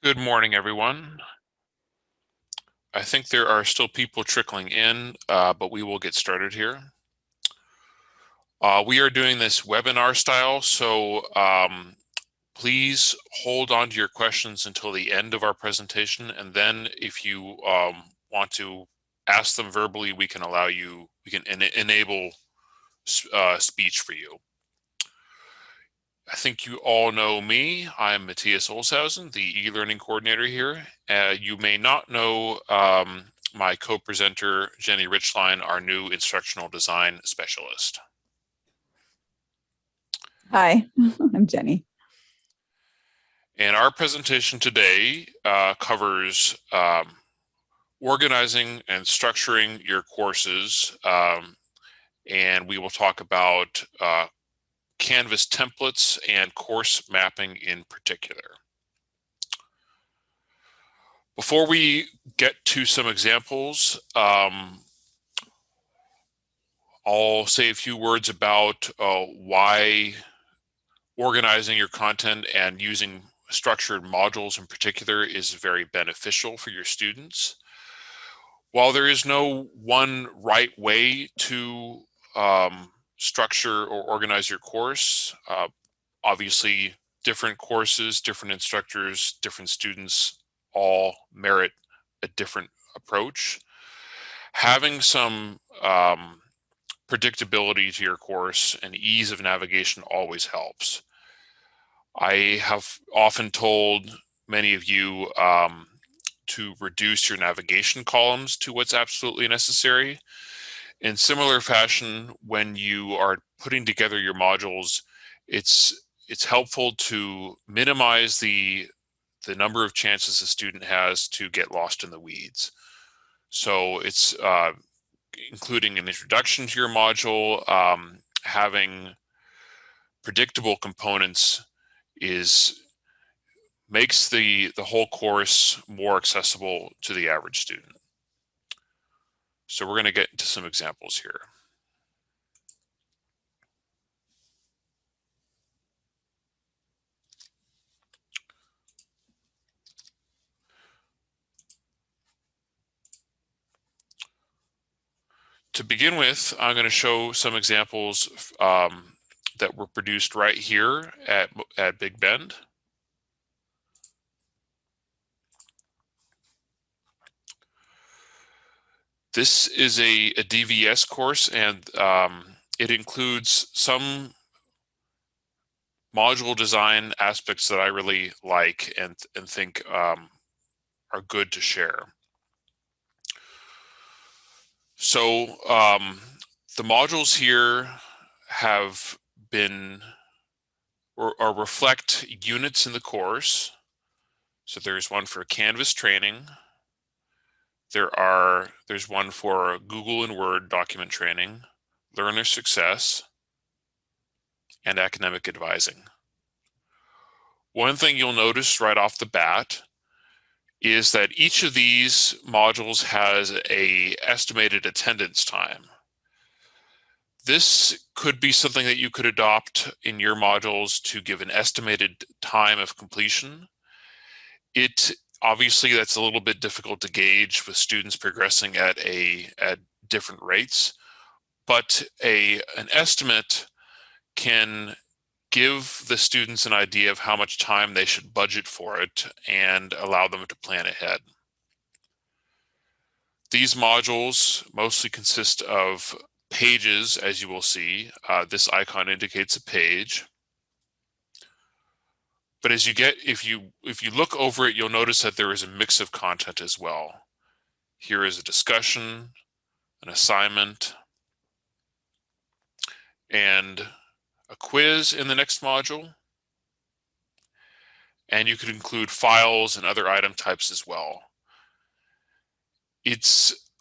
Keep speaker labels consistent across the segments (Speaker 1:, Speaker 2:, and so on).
Speaker 1: Good morning, everyone. I think there are still people trickling in, but we will get started here. We are doing this webinar style, so please hold on to your questions until the end of our presentation, and then if you want to ask them verbally, we can enable speech for you. I think you all know me. I'm Mattias Olshausen, the e-learning coordinator here. You may not know my co-presenter, Jeni Richline, our new instructional design specialist.
Speaker 2: Hi, I'm Jeni.
Speaker 1: And our presentation today covers organizing and structuring your courses, and we will talk about Canvas templates and course mapping in particular. Before we get to some examples, I'll say a few words about why organizing your content and using structured modules in particular is very beneficial for your students. While there is no one right way to structure or organize your course, obviously different courses, different instructors, different students all merit a different approach. Having some predictability to your course and ease of navigation always helps. I have often told many of you to reduce your navigation columns to what's absolutely necessary. In similar fashion, when you are putting together your modules, it's helpful to minimize the number of chances a student has to get lost in the weeds. So it's including an introduction to your module, having predictable components makes the whole course more accessible to the average student. So we're going to get into some examples here. To begin with, I'm going to show some examples that were produced right here at Big Bend. This is a DVS course, and it includes some module design aspects that I really like and think are good to share. So the modules here have been or reflect units in the course. So there's one for Canvas training. There's one for Google and Word document training, learner success, and academic advising. One thing you'll notice right off the bat is that each of these modules has an estimated attendance time. This could be something that you could adopt in your modules to give an estimated time of completion. Obviously, that's a little bit difficult to gauge with students progressing at different rates, but an estimate can give the students an idea of how much time they should budget for it and allow them to plan ahead. These modules mostly consist of pages, as you will see. This icon indicates a page. But if you look over it, you'll notice that there is a mix of content as well. Here is a discussion, an assignment, and a quiz in the next module. And you could include files and other item types as well.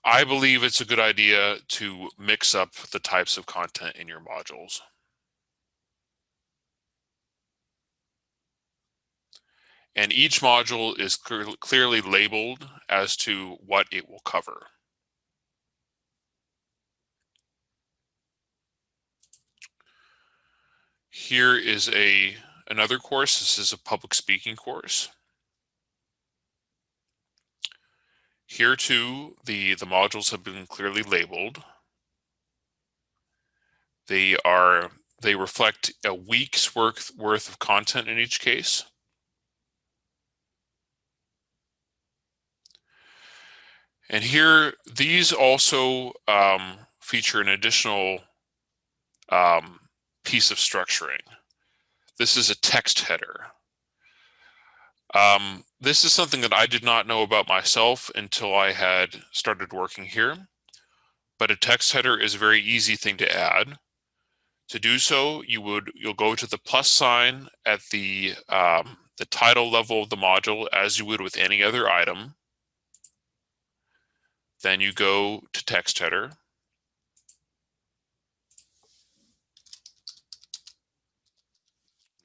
Speaker 1: I believe it's a good idea to mix up the types of content in your modules. And each module is clearly labeled as to what it will cover. Here is another course. This is a public speaking course. Here too, the modules have been clearly labeled. They reflect a week's worth of content in each case. And here, these also feature an additional piece of structuring. This is a text header. This is something that I did not know about myself until I had started working here, but a text header is a very easy thing to add. To do so, you'll go to the plus sign at the title level of the module, as you would with any other item. Then you go to text header. I'm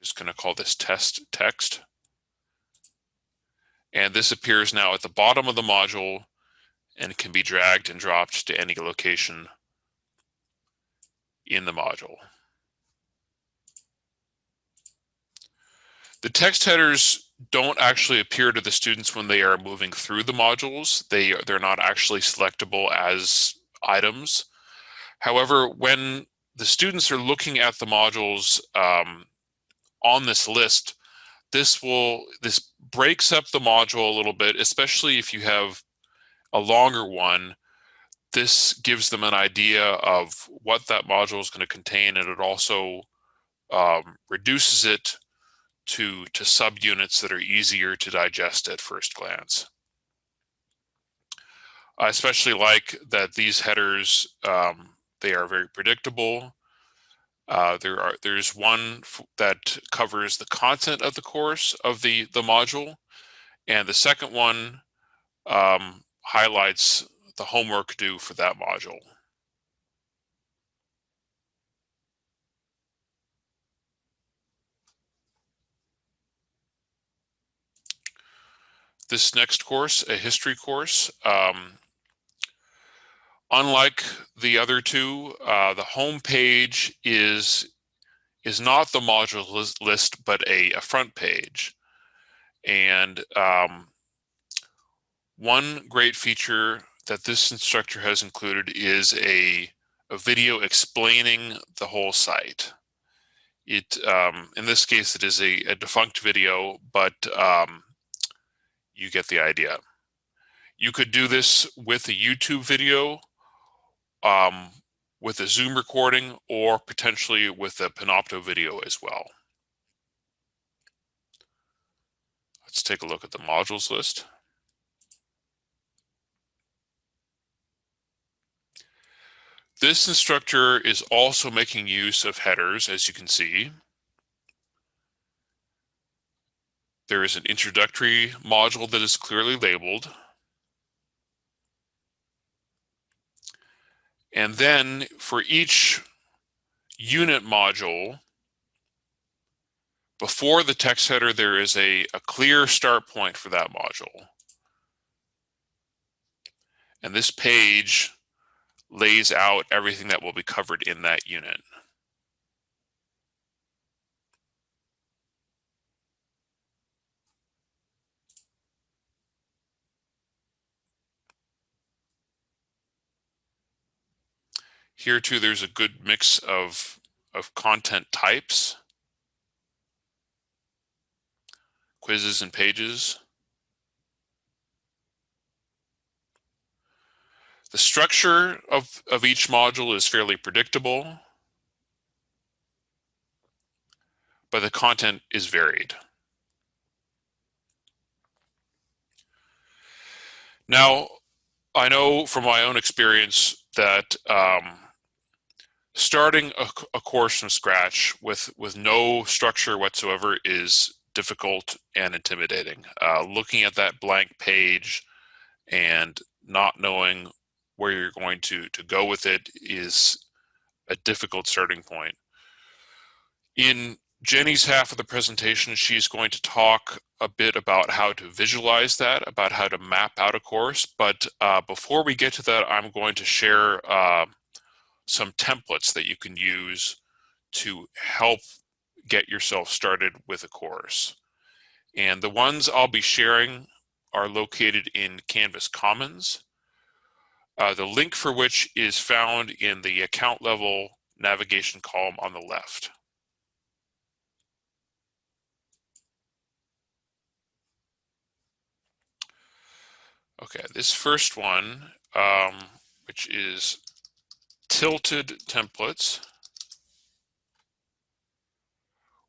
Speaker 1: just going to call this test text. And this appears now at the bottom of the module and can be dragged and dropped to any location in the module. The text headers don't actually appear to the students when they are moving through the modules. They're not actually selectable as items. However, when the students are looking at the modules on this list, this breaks up the module a little bit, especially if you have a longer one. This gives them an idea of what that module is going to contain, and it also reduces it to subunits that are easier to digest at first glance. I especially like that these headers, they are very predictable. There's one that covers the content of the course of the module, and the second one highlights the homework due for that module. This next course, a history course, unlike the other two, the home page is not the module list, but a front page. And one great feature that this instructor has included is a video explaining the whole site. It, in this case, it is a defunct video, but you get the idea. You could do this with a YouTube video, with a Zoom recording, or potentially with a Panopto video as well. Let's take a look at the modules list. This instructor is also making use of headers, as you can see. There is an introductory module that is clearly labeled. And then for each unit module, before the text header, there is a clear start point for that module. And this page lays out everything that will be covered in that unit. Here too, there's a good mix of content types, quizzes and pages. The structure of each module is fairly predictable, but the content is varied. Now, I know from my own experience that starting a course from scratch with no structure whatsoever is difficult and intimidating. Looking at that blank page and not knowing where you're going to go with it is a difficult starting point. In Jenny's half of the presentation, she's going to talk a bit about how to visualize that, about how to map out a course. But before we get to that, I'm going to share some templates that you can use to help get yourself started with a course. And the ones I'll be sharing are located in Canvas Commons, the link for which is found in the account level navigation column on the left. Okay, this first one, which is tilted templates,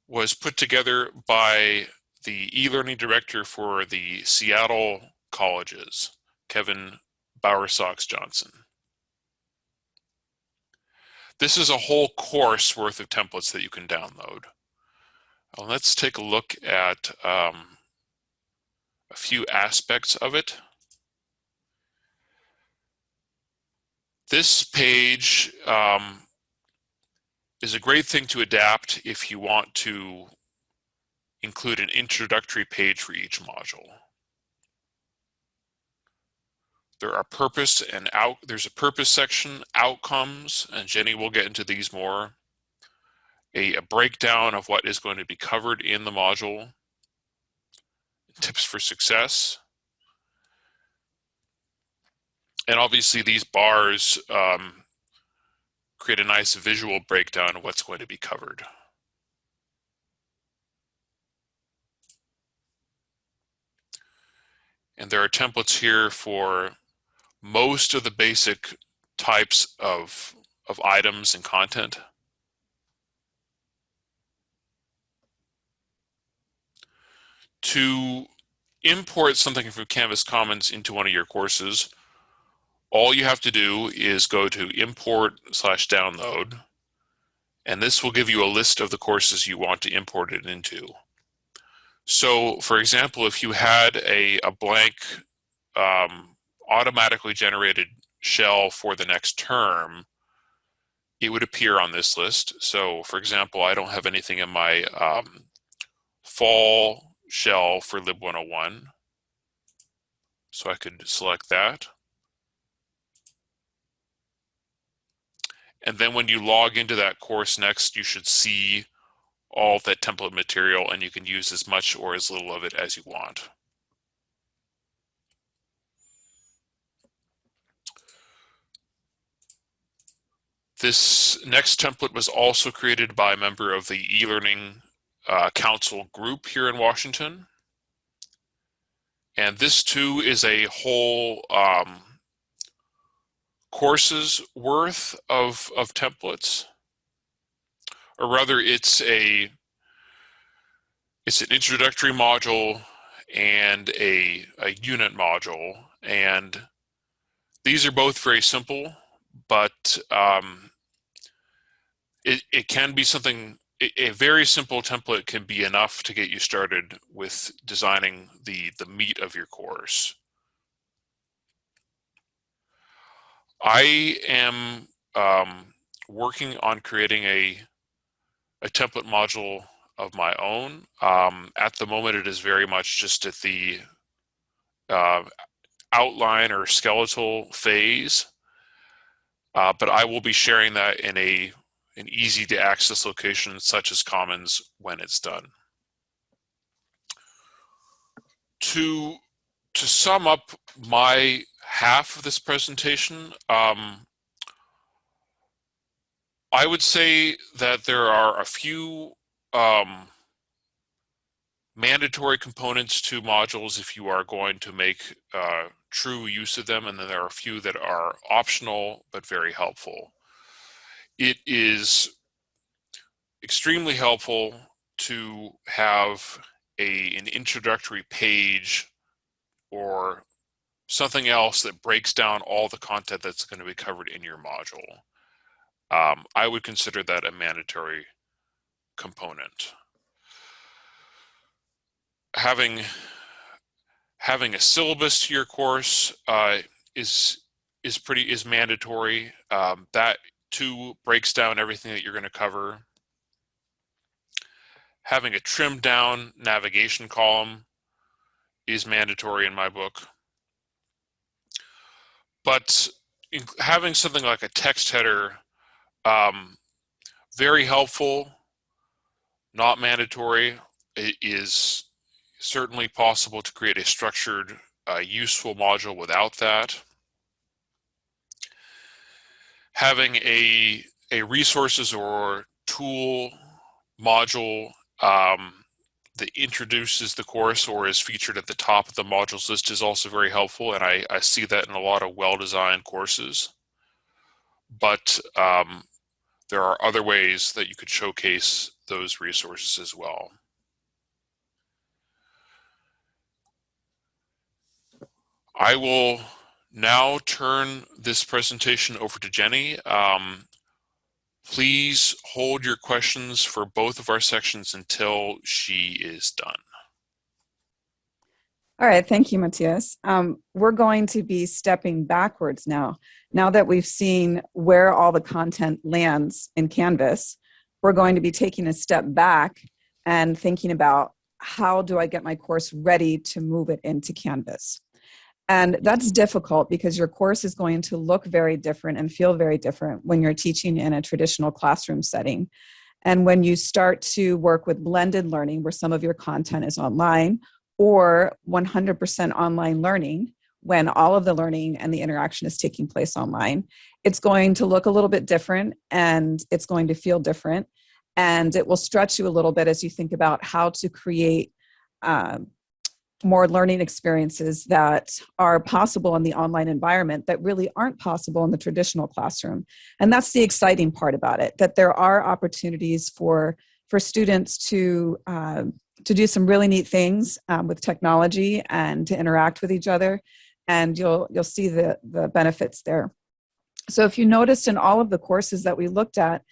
Speaker 1: was put together by the e-learning director for the Seattle colleges, Kevin Bowersox Johnson. This is a whole course worth of templates that you can download. Let's take a look at a few aspects of it. This page is a great thing to adapt if you want to include an introductory page for each module. There's a purpose section, outcomes, and Jenny will get into these more. A breakdown of what is going to be covered in the module, tips for success. And obviously these bars create a nice visual breakdown of what's going to be covered. And there are templates here for most of the basic types of items and content. To import something from Canvas Commons into one of your courses, all you have to do is go to import/download, and this will give you a list of the courses you want to import it into. So, for example, if you had a blank automatically generated shell for the next term, it would appear on this list. So, for example, I don't have anything in my fall shell for Lib 101, so I could select that. And then when you log into that course next, you should see all that template material, and you can use as much or as little of it as you want. This next template was also created by a member of the e-learning council group here in Washington. And this too is a whole courses worth of templates, or rather it's an introductory module and a unit module, and these are both very simple, but it can be something. A very simple template can be enough to get you started with designing the meat of your course. I am working on creating a template module of my own. At the moment, it is very much just at the outline or skeletal phase, but I will be sharing that in an easy to access location such as Commons when it's done. To sum up my half of this presentation, I would say that there are a few mandatory components to modules if you are going to make true use of them, and then there are a few that are optional but very helpful. It is extremely helpful to have an introductory page or something else that breaks down all the content that's going to be covered in your module. I would consider that a mandatory component. Having a syllabus to your course is mandatory. That too breaks down everything that you're going to cover. Having a trimmed down navigation column is mandatory in my book. But having something like a text header, very helpful, not mandatory. It is certainly possible to create a structured a useful module without that. Having a resources or tool module that introduces the course or is featured at the top of the modules list is also very helpful, and I see that in a lot of well-designed courses. But there are other ways that you could showcase those resources as well. I will now turn this presentation over to Jeni. Please hold your questions for both of our sections until she is done.
Speaker 2: All right, thank you, Mattias. We're going to be stepping backwards now. Now that we've seen where all the content lands in Canvas, we're going to be taking a step back and thinking about how do I get my course ready to move it into Canvas. And that's difficult because your course is going to look very different and feel very different when you're teaching in a traditional classroom setting. And when you start to work with blended learning, where some of your content is online, or 100% online learning, when all of the learning and the interaction is taking place online, it's going to look a little bit different and it's going to feel different. And it will stretch you a little bit as you think about how to create more learning experiences that are possible in the online environment that really aren't possible in the traditional classroom. And that's the exciting part about it, that there are opportunities for students to do some really neat things with technology and to interact with each other. And you'll see the benefits there. So if you noticed in all of the courses that we looked at,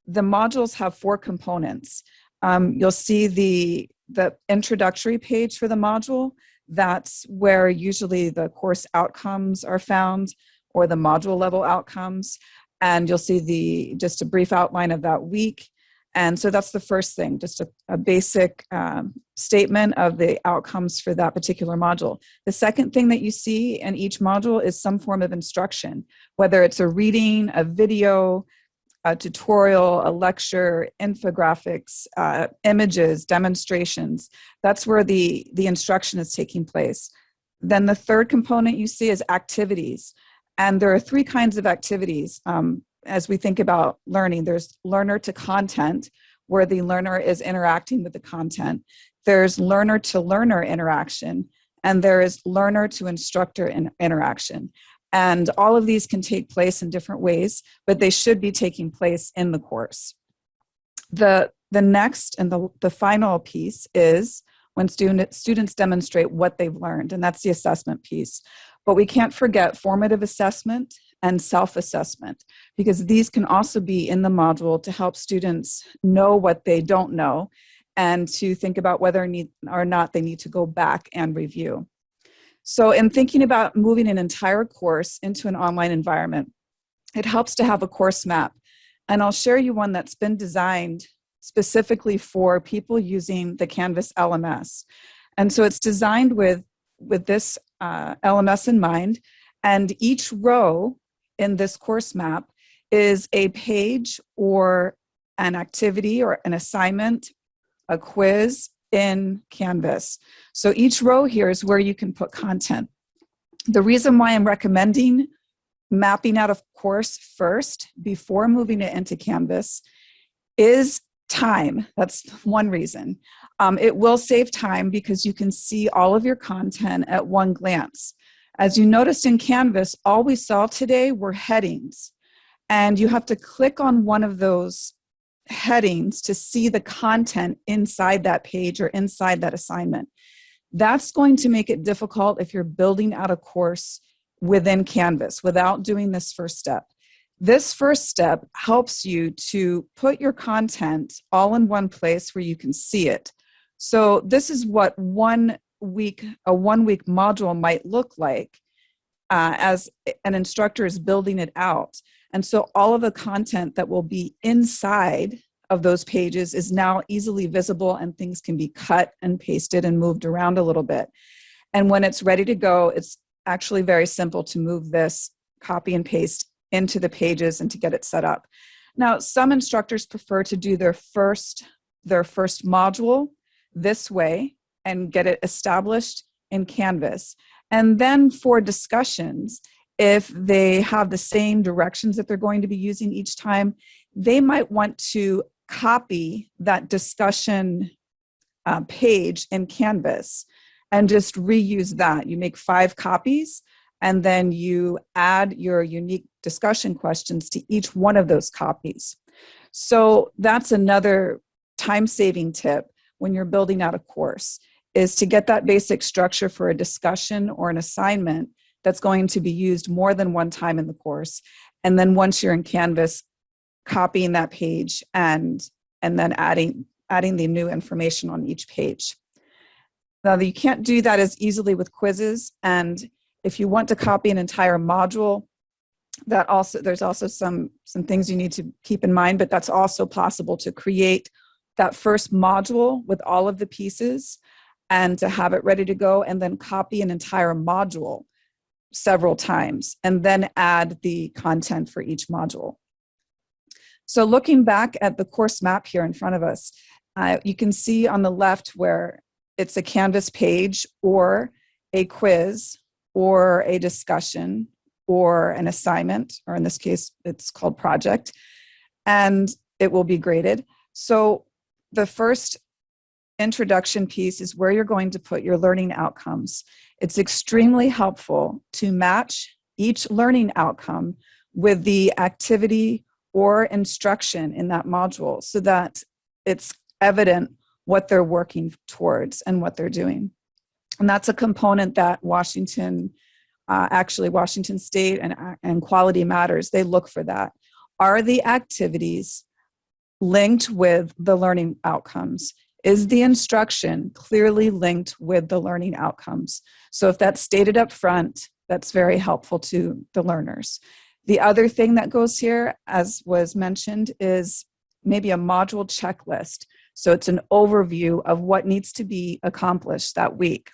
Speaker 2: the modules have 4 components. You'll see the introductory page for the module. That's where usually the course outcomes are found, or the module level outcomes. And you'll see just a brief outline of that week. And so that's the first thing, just a basic statement of the outcomes for that particular module. The second thing that you see in each module is some form of instruction, whether it's a reading, a video, a tutorial, a lecture, infographics, images, demonstrations. That's where the instruction is taking place. Then the third component you see is activities. And there are 3 kinds of activities. As we think about learning, there's learner to content, where the learner is interacting with the content. There's learner to learner interaction, and there is learner to instructor interaction. And all of these can take place in different ways, but they should be taking place in the course. The next and the final piece is when students demonstrate what they've learned, and that's the assessment piece. But we can't forget formative assessment and self-assessment, because these can also be in the module to help students know what they don't know and to think about whether or not they need to go back and review. So in thinking about moving an entire course into an online environment, it helps to have a course map. And I'll share you one that's been designed specifically for people using the Canvas LMS. And so it's designed with this LMS in mind, and each row in this course map is a page or an activity or an assignment, a quiz in Canvas. So each row here is where you can put content. The reason why I'm recommending mapping out a course first before moving it into Canvas is time. That's one reason. It will save time because you can see all of your content at one glance. As you noticed in Canvas, all we saw today were headings, and you have to click on one of those headings to see the content inside that page or inside that assignment. That's going to make it difficult if you're building out a course within Canvas without doing this first step. This first step helps you to put your content all in one place where you can see it. So this is what a one-week module might look like as an instructor is building it out. And so all of the content that will be inside of those pages is now easily visible, and things can be cut and pasted and moved around a little bit. And when it's ready to go, it's actually very simple to move this, copy and paste into the pages and to get it set up. Now, some instructors prefer to do their first module this way and get it established in Canvas. And then for discussions, if they have the same directions that they're going to be using each time, they might want to copy that discussion page in Canvas and just reuse that. You make 5 copies, and then you add your unique discussion questions to each one of those copies. So that's another time-saving tip when you're building out a course, is to get that basic structure for a discussion or an assignment that's going to be used more than one time in the course. And then once you're in Canvas, copying that page and then adding the new information on each page. Now, you can't do that as easily with quizzes. And if you want to copy an entire module, there's also some things you need to keep in mind, but that's also possible to create that first module with all of the pieces and to have it ready to go, and then copy an entire module several times and then add the content for each module. So looking back at the course map here in front of us, you can see on the left where it's a Canvas page or a quiz or a discussion or an assignment, or in this case, it's called project, and it will be graded. So the first introduction piece is where you're going to put your learning outcomes. It's extremely helpful to match each learning outcome with the activity or instruction in that module so that it's evident what they're working towards and what they're doing. And that's a component that Washington State and Quality Matters, they look for that. Are the activities linked with the learning outcomes? Is the instruction clearly linked with the learning outcomes? So if that's stated up front, that's very helpful to the learners. The other thing that goes here, as was mentioned, is maybe a module checklist. So it's an overview of what needs to be accomplished that week.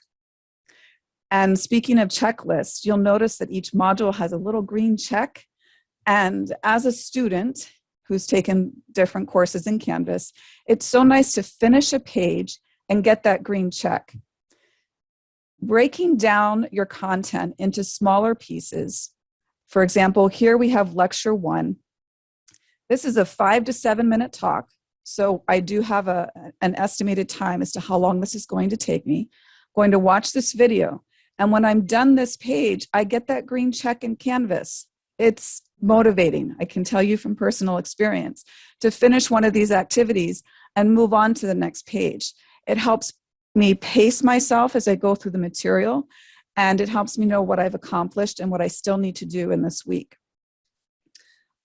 Speaker 2: And speaking of checklists, you'll notice that each module has a little green check. And as a student who's taken different courses in Canvas, it's so nice to finish a page and get that green check. Breaking down your content into smaller pieces. For example, here we have lecture 1. This is a 5 to 7 minute talk. So I do have an estimated time as to how long this is going to take me. I'm going to watch this video. And when I'm done this page, I get that green check in Canvas. It's motivating, I can tell you from personal experience, to finish one of these activities and move on to the next page. It helps me pace myself as I go through the material, and it helps me know what I've accomplished and what I still need to do in this week.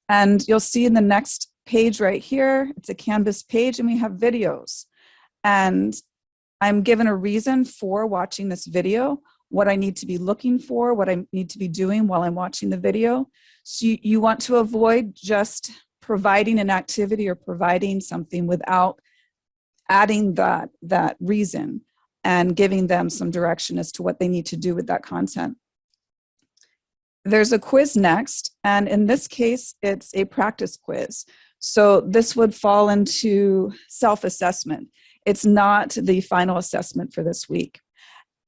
Speaker 2: And you'll see in the next page right here, it's a Canvas page and we have videos. And I'm given a reason for watching this video, what I need to be looking for, what I need to be doing while I'm watching the video. So you want to avoid just providing an activity or providing something without adding that reason and giving them some direction as to what they need to do with that content. There's a quiz next, and in this case, it's a practice quiz. So this would fall into self-assessment. It's not the final assessment for this week.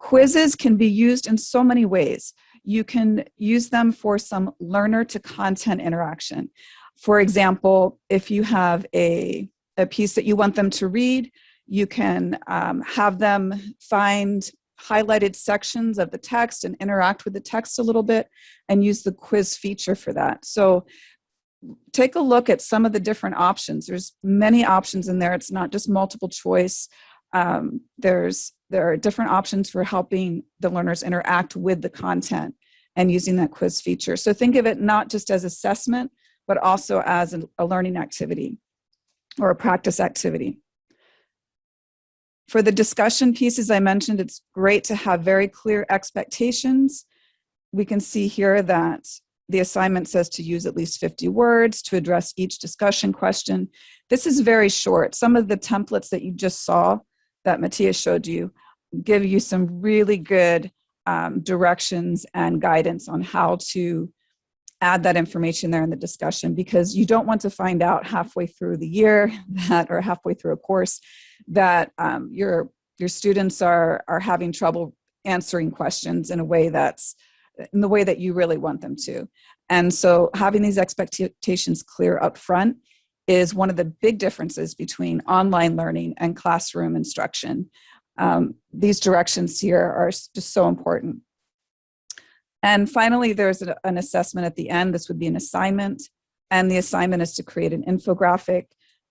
Speaker 2: Quizzes can be used in so many ways. You can use them for some learner to content interaction. For example, if you have a piece that you want them to read, you can have them find highlighted sections of the text and interact with the text a little bit and use the quiz feature for that. So take a look at some of the different options. There's many options in there. It's not just multiple choice. There are different options for helping the learners interact with the content and using that quiz feature. So think of it not just as assessment, but also as a learning activity or a practice activity. For the discussion pieces I mentioned, it's great to have very clear expectations. We can see here that the assignment says to use at least 50 words to address each discussion question. This is very short. Some of the templates that you just saw that Mattias showed you give you some really good directions and guidance on how to add that information there in the discussion, because you don't want to find out halfway through the year or halfway through a course that your students are having trouble answering questions in a way that's in the way that you really want them to. And so having these expectations clear up front is one of the big differences between online learning and classroom instruction. These directions here are just so important. And finally, there's an assessment at the end. This would be an assignment. And the assignment is to create an infographic.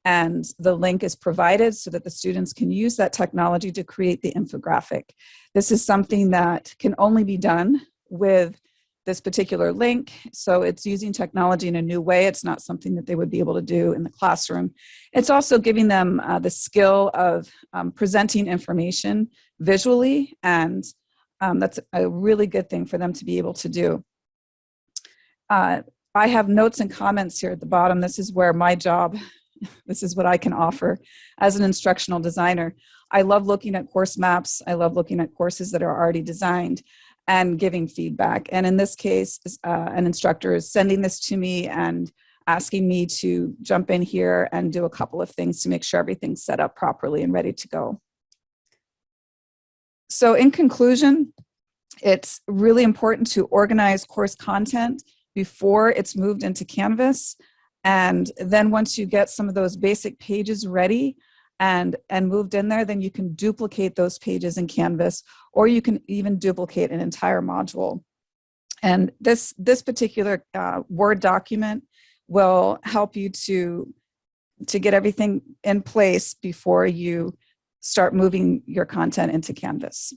Speaker 2: And the link is provided so that the students can use that technology to create the infographic. This is something that can only be done with this particular link. So it's using technology in a new way. It's not something that they would be able to do in the classroom. It's also giving them the skill of presenting information visually, and that's a really good thing for them to be able to do. I have notes and comments here at the bottom. This is where my job, this is what I can offer as an instructional designer. I love looking at course maps. I love looking at courses that are already designed and giving feedback. And in this case, an instructor is sending this to me and asking me to jump in here and do a couple of things to make sure everything's set up properly and ready to go. So in conclusion, it's really important to organize course content before it's moved into Canvas. And then once you get some of those basic pages ready and moved in there, then you can duplicate those pages in Canvas, or you can even duplicate an entire module. And this particular Word document will help you to get everything in place before you start moving your content into Canvas.